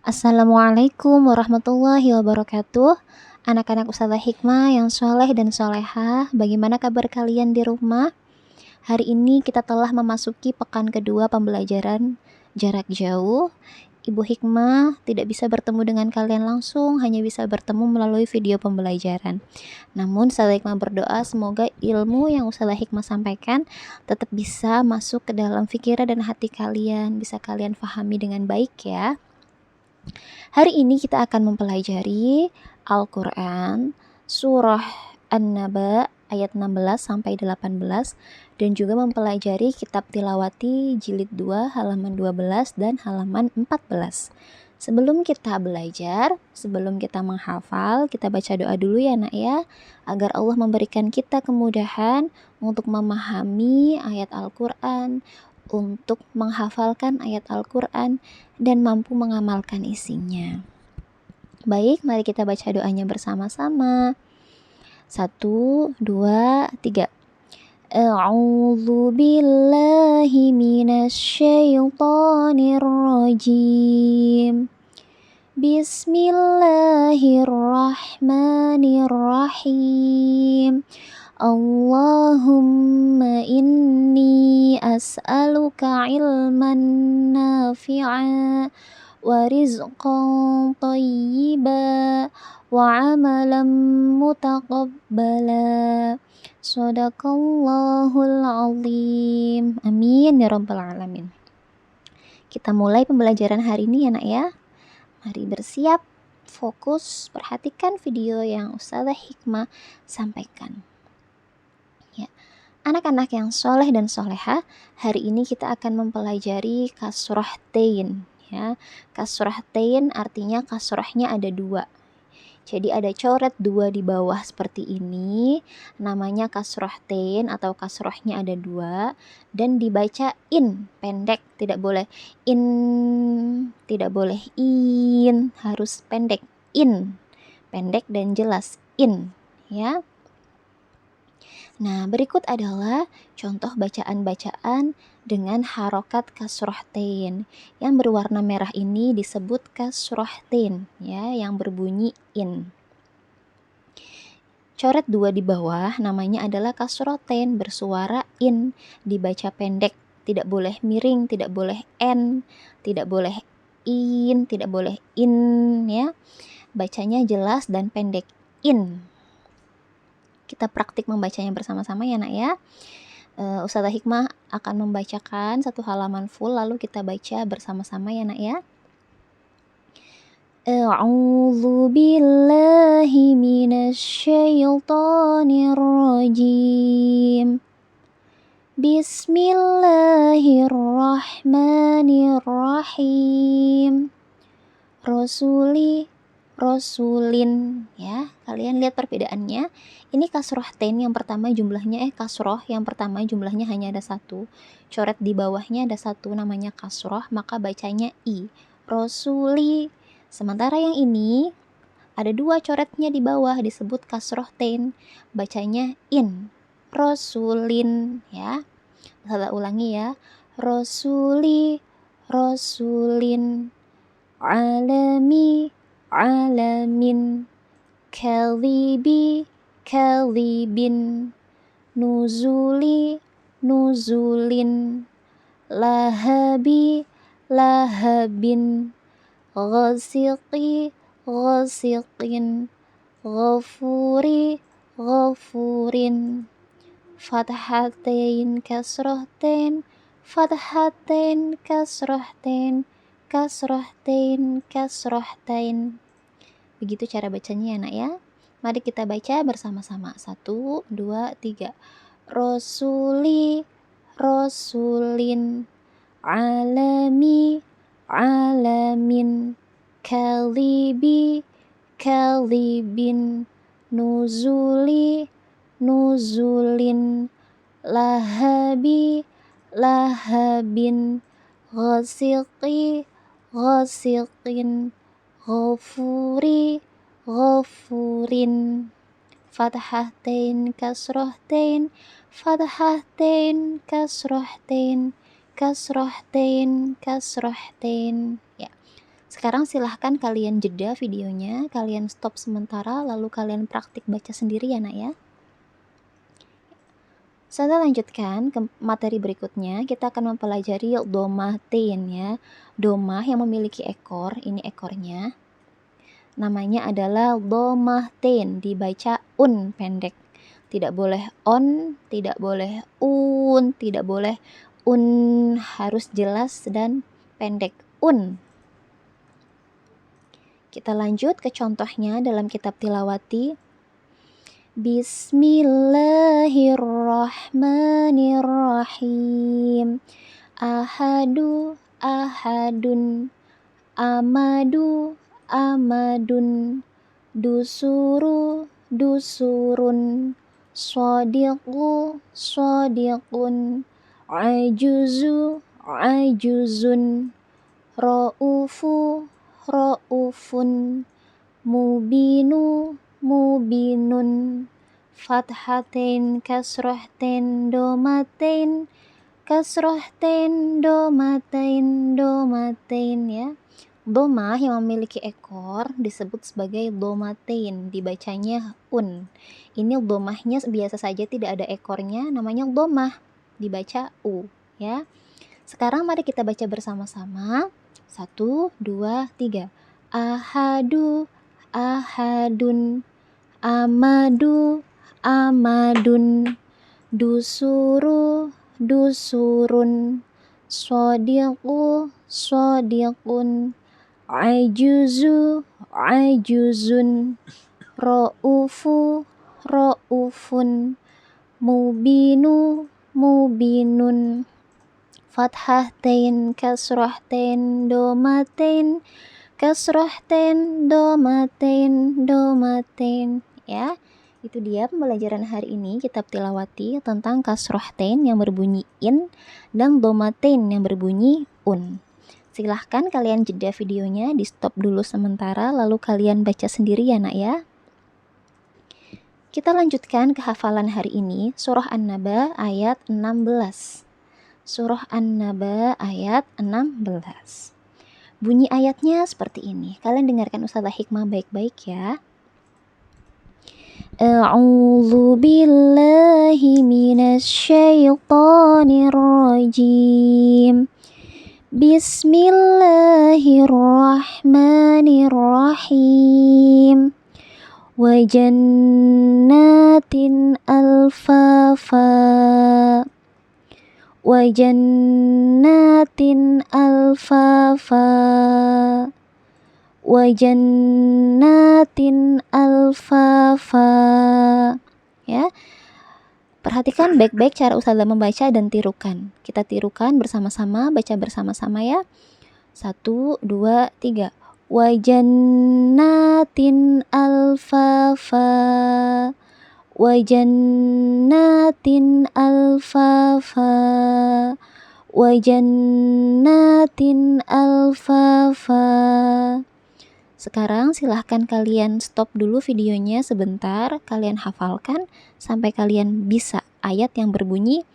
Assalamualaikum warahmatullahi wabarakatuh. Anak-anak Ustazah Hikmah yang soleh dan solehah, bagaimana kabar kalian di rumah? Hari ini kita telah memasuki pekan kedua pembelajaran jarak jauh. Ibu Hikmah tidak bisa bertemu dengan kalian langsung, hanya bisa bertemu melalui video pembelajaran. Namun Ustazah Hikmah berdoa semoga ilmu yang Ustazah Hikmah sampaikan tetap bisa masuk ke dalam pikiran dan hati kalian, bisa kalian pahami dengan baik ya. Hari ini kita akan mempelajari Al-Quran Surah An-Naba ayat 16 sampai 18 dan juga mempelajari kitab Tilawati jilid 2 halaman 12 dan halaman 14. Sebelum kita belajar, sebelum kita menghafal, kita baca doa dulu ya nak ya, agar Allah memberikan kita kemudahan untuk memahami ayat Al-Quran, untuk menghafalkan ayat Al-Quran dan mampu mengamalkan isinya. Baik, mari kita baca doanya bersama-sama. 1, 2, 3. A'udzu billahi minasyaitonir rajim. Bismillahirrahmanirrahim. Allahumma inni as'aluka ilman nafi'a wa rizqan tayyiba wa amalan mutaqabbala. Shadaqallahul azim. Amin ya rabbal alamin. Kita mulai pembelajaran hari ini ya nak ya. Mari bersiap, fokus, perhatikan video yang Ustazah Hikmah sampaikan. Ya. Anak-anak yang soleh dan soleha, hari ini kita akan mempelajari kasrohtain. Ya. Kasrohtain artinya kasrohnya ada 2. Jadi ada coret 2 di bawah seperti ini, namanya kasrohtain atau kasrohnya ada 2 dan dibaca in, pendek, tidak boleh in, tidak boleh in, harus pendek, in, pendek dan jelas, in, ya. Nah, berikut adalah contoh bacaan-bacaan dengan harokat kasrohtain. Yang berwarna merah ini disebut kasrohtain, ya, yang berbunyi in. Coret 2 di bawah namanya adalah kasrohtain, bersuara in, dibaca pendek, tidak boleh miring, tidak boleh en, tidak boleh in, tidak boleh in, ya. Bacanya jelas dan pendek, in. Kita praktik membacanya bersama-sama ya nak ya. Ustazah Hikmah akan membacakan satu halaman full lalu kita baca bersama-sama ya nak ya. A'udzu billahi minasyaitonir rajim. Bismillahirrahmanirrahim. Rasulin, ya. Kalian lihat perbedaannya. Ini kasrohtain yang pertama jumlahnya kasroh yang pertama jumlahnya hanya ada 1. Coret di bawahnya ada 1 namanya kasroh, maka bacanya i. Rasuli. Sementara yang ini ada 2 coretnya di bawah disebut kasrohtain, bacanya in. Rasulin, ya. Salah ulangi ya. Rasulin. Alamin, kalibin, nuzulin, lahabin, ghasiqin, ghafurin, fathatain, kasrohtain, kasrohtain. Begitu cara bacanya ya nak ya. Mari kita baca bersama-sama. 1, 2, 3. Rasulin, alamin, kalibin, nuzulin, lahabin, ghasiqin, ghafurin, fathatain, kasrohtain, kasrohtain. Ya. Sekarang silahkan kalian jeda videonya, kalian stop sementara, lalu kalian praktik baca sendiri ya nak ya. Saya lanjutkan ke materi berikutnya, kita akan mempelajari domatain ya. Domah yang memiliki ekor, ini ekornya. Namanya adalah domatain, dibaca un pendek. Tidak boleh on, tidak boleh un, tidak boleh un, harus jelas dan pendek, un. Kita lanjut ke contohnya dalam kitab tilawati. Bismillahirrahmanirrahim. Ahadu, ahadun. Amadu, amadun. Dusuru, dusurun. Shodiqu, shodiqun. Ajuzu, ajuzun. Ra'ufu, ra'ufun. Mubinu, mubinun. Fathatain, kasrohtain, domatain. Kasrohtain, domatain, domatain ya. Domah yang memiliki ekor disebut sebagai domatain, dibacanya un. Ini domahnya biasa saja, tidak ada ekornya, namanya domah, dibaca u ya. Sekarang mari kita baca bersama-sama. 1, 2, 3. Ahadu, ahadun. Amadu, amadun. Dusuru, dusurun. Shodiqu, shodiqun. Ajuzu, ajuzun. Ra'ufu, ra'ufun. Mubinu, mubinun. Fathatain, kasrohtain, domatain. Kasrohtain, domatain, domatain ya. Itu dia pembelajaran hari ini, kitab tilawati tentang kasrohtain yang berbunyi in dan domatain yang berbunyi un. Silahkan kalian jeda videonya, di stop dulu sementara, lalu kalian baca sendiri ya nak ya. Kita lanjutkan ke hafalan hari ini, surah An-Naba ayat 16. Surah An-Naba ayat 16. Bunyi ayatnya seperti ini. Kalian dengarkan Ustazah Hikmah baik-baik ya. A'udzu billahi minasy syaithanir rajim. Bismillahirrahmanirrahim. Wa jannatin alfafa. Wa jannatin alfafa. Wa jannatin alfafa. Ya. Perhatikan baik-baik cara Ustazah membaca dan tirukan. Kita tirukan bersama-sama, baca bersama-sama ya. 1, 2, 3. Wa jannatin alfafa. Wa jannatin alfafa. Wa jannatin alfafa. Sekarang silahkan kalian stop dulu videonya sebentar, kalian hafalkan sampai kalian bisa ayat yang berbunyi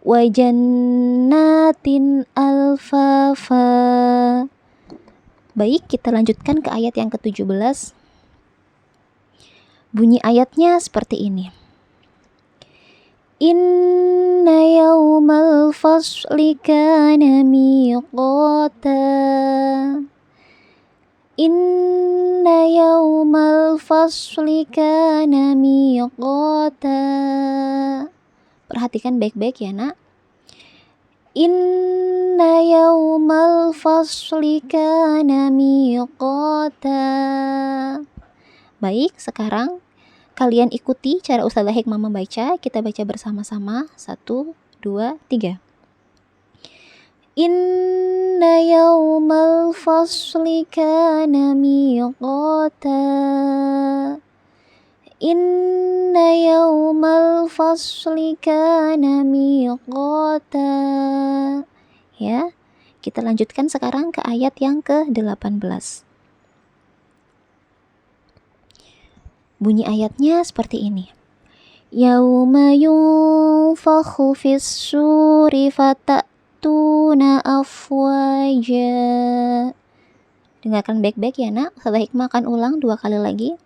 wa jannatin alfafa. Baik, kita lanjutkan ke ayat yang ke-17. Bunyi ayatnya seperti ini. Inna yawmal fasli kana miqata. Inna yawmal fasli kana miqata. Perhatikan baik-baik ya nak. Inna yawmal fasli kana miqata. Baik, sekarang kalian ikuti cara Ustazah Hikmah membaca. Kita baca bersama-sama. 1, 2, 3. Inna yawmal fasli kana miqata. Inna yawmal fasli kana miqata. Ya, kita lanjutkan sekarang ke ayat yang ke-18. Bunyi ayatnya seperti ini. Yauma yunfakhu fis suri fatatuna afwaja. Dengarkan baik-baik ya nak, Ustazah Hikmah akan ulang 2 kali lagi.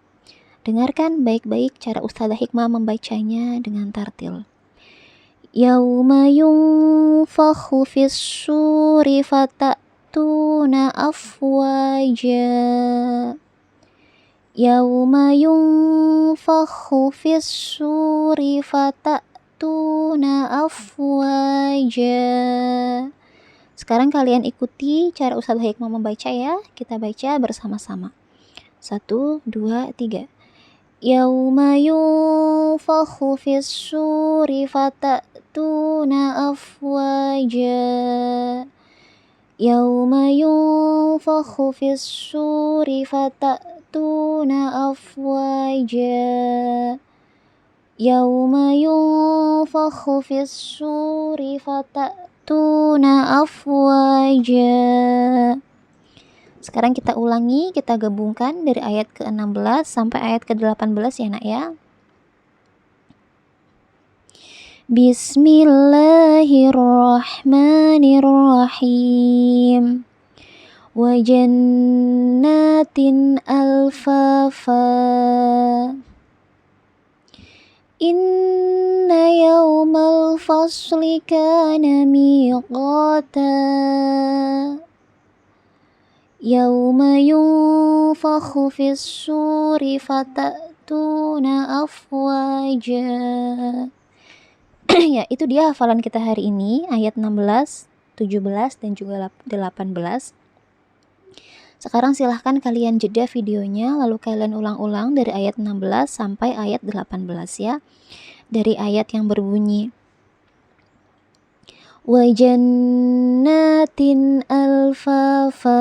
Dengarkan baik-baik cara Ustazah Hikmah membacanya dengan tartil. Yauma yunfakhu fis-suri fatatuna afwaja. Yauma yunfakhu fis-suri fatatuna afwaja. Sekarang kalian ikuti cara Ustazah Hikmah membaca ya. Kita baca bersama-sama. 1, 2, 3. Yauma yunfakhu fis-suri fatatuna afwaja. Yauma yunfakhu fis-suri fatatuna afwaja. Yauma yunfakhu fis-suri fatatuna afwaja. Sekarang kita ulangi, kita gabungkan dari ayat ke-16 sampai ayat ke-18 ya nak ya. Bismillahirrahmanirrahim. Wa jannatin alfafa. Inna yawmal fasli kana miqata. Yauma yunfakhu fis-suri fatatuna afwaja. Ya, itu dia hafalan kita hari ini, ayat 16, 17, dan juga 18. Sekarang silahkan kalian jeda videonya, lalu kalian ulang-ulang dari ayat 16 sampai ayat 18 ya. Dari ayat yang berbunyi wa jannatin alfafa.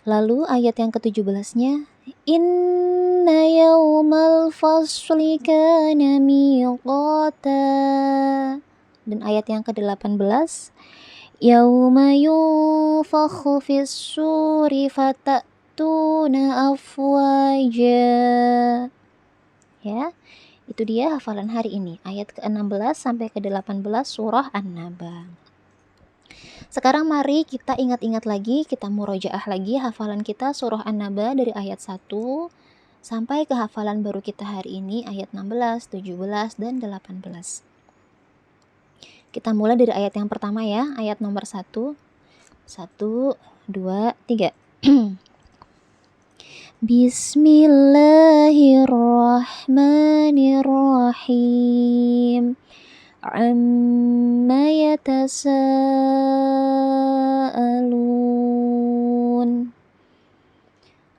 Lalu ayat yang ke-17-nya inna yawmal fasli kana miqata. Dan ayat yang ke-18 yauma yunfakhu fis-suri fatatuna afwaja. Ya, itu dia hafalan hari ini, ayat ke-16 sampai ke-18 surah An-Naba. Sekarang mari kita ingat-ingat lagi, kita murojaah lagi hafalan kita surah An-Naba dari ayat 1 sampai ke hafalan baru kita hari ini ayat 16, 17, dan 18. Kita mulai dari ayat yang pertama ya, ayat nomor 1. 1, 2, 3. Bismillahirrahmanirrahim. Amma yatasaalun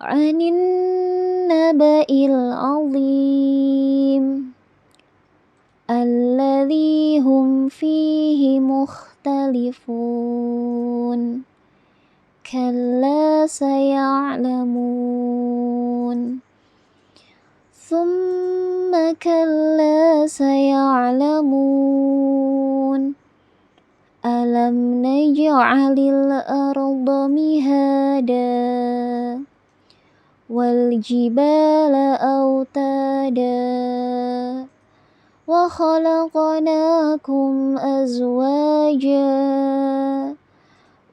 'anin naba'il 'azim alladzi hum fihi mukhtalifun. Kalla saya'lamun. Thumma kalla saya'lamun. Alam naj'alil arda mihada wal jibala autada wa khalaqnakum azwaja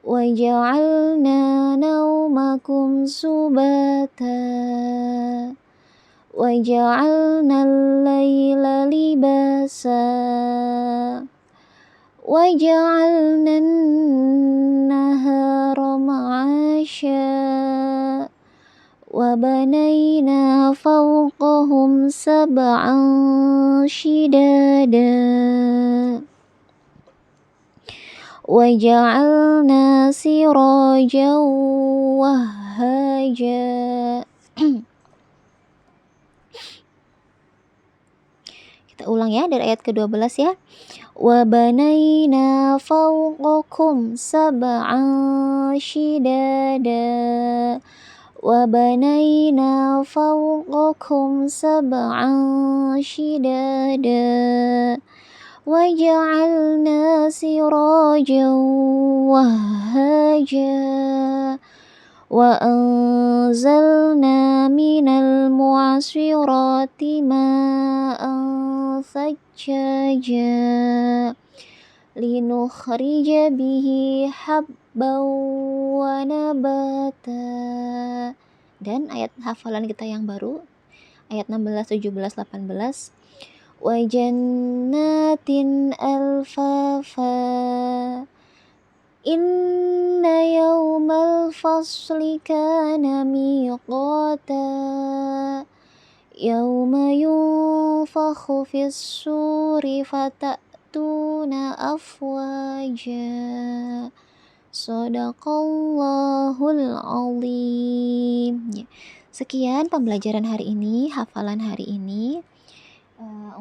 wa ja'alna nawmakum subata wa ja'alna al-laila libasa wa ja'alna an-nahara ma'asha wa banayna fawqahum sab'an shidada wa ja'alna sirajan wahhaja. Kita ulang ya dari ayat ke-12 ya. Wa banayna fawqakum sab'an shidada wa banayna fawqakum sab'an shidada wa ja'alna sirajan wahhaja wa anzalna minal mu'asirati ma'an thajjaja linukhrija bihi habban wa nabata. Dan ayat hafalan kita yang baru, ayat 16, 17, 18. Wa jannatin alfafa. Inna yawmal fasli kana miqata. Yawma yunfakhu fis suri fata'tuna afwaja. Shadaqallahul azim. Ya. Sekian pembelajaran hari ini, hafalan hari ini.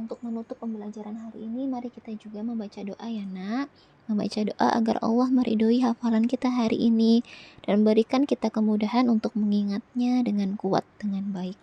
Untuk menutup pembelajaran hari ini, mari kita juga membaca doa ya nak. Membaca doa agar Allah meridhoi hafalan kita hari ini dan berikan kita kemudahan untuk mengingatnya dengan kuat, dengan baik.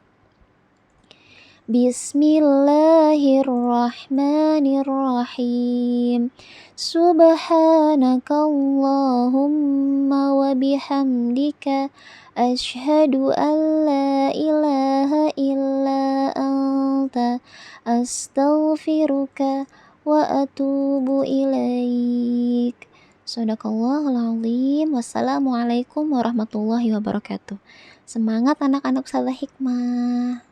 Bismillahirrahmanirrahim. Subhanakallahumma wa bihamdika asyhadu an la ilaha illa anta astaghfiruka wa atubu ilaik. Shadaqallahul azim. Wassalamualaikum warahmatullahi wabarakatuh. Semangat anak-anak Salah Hikmah.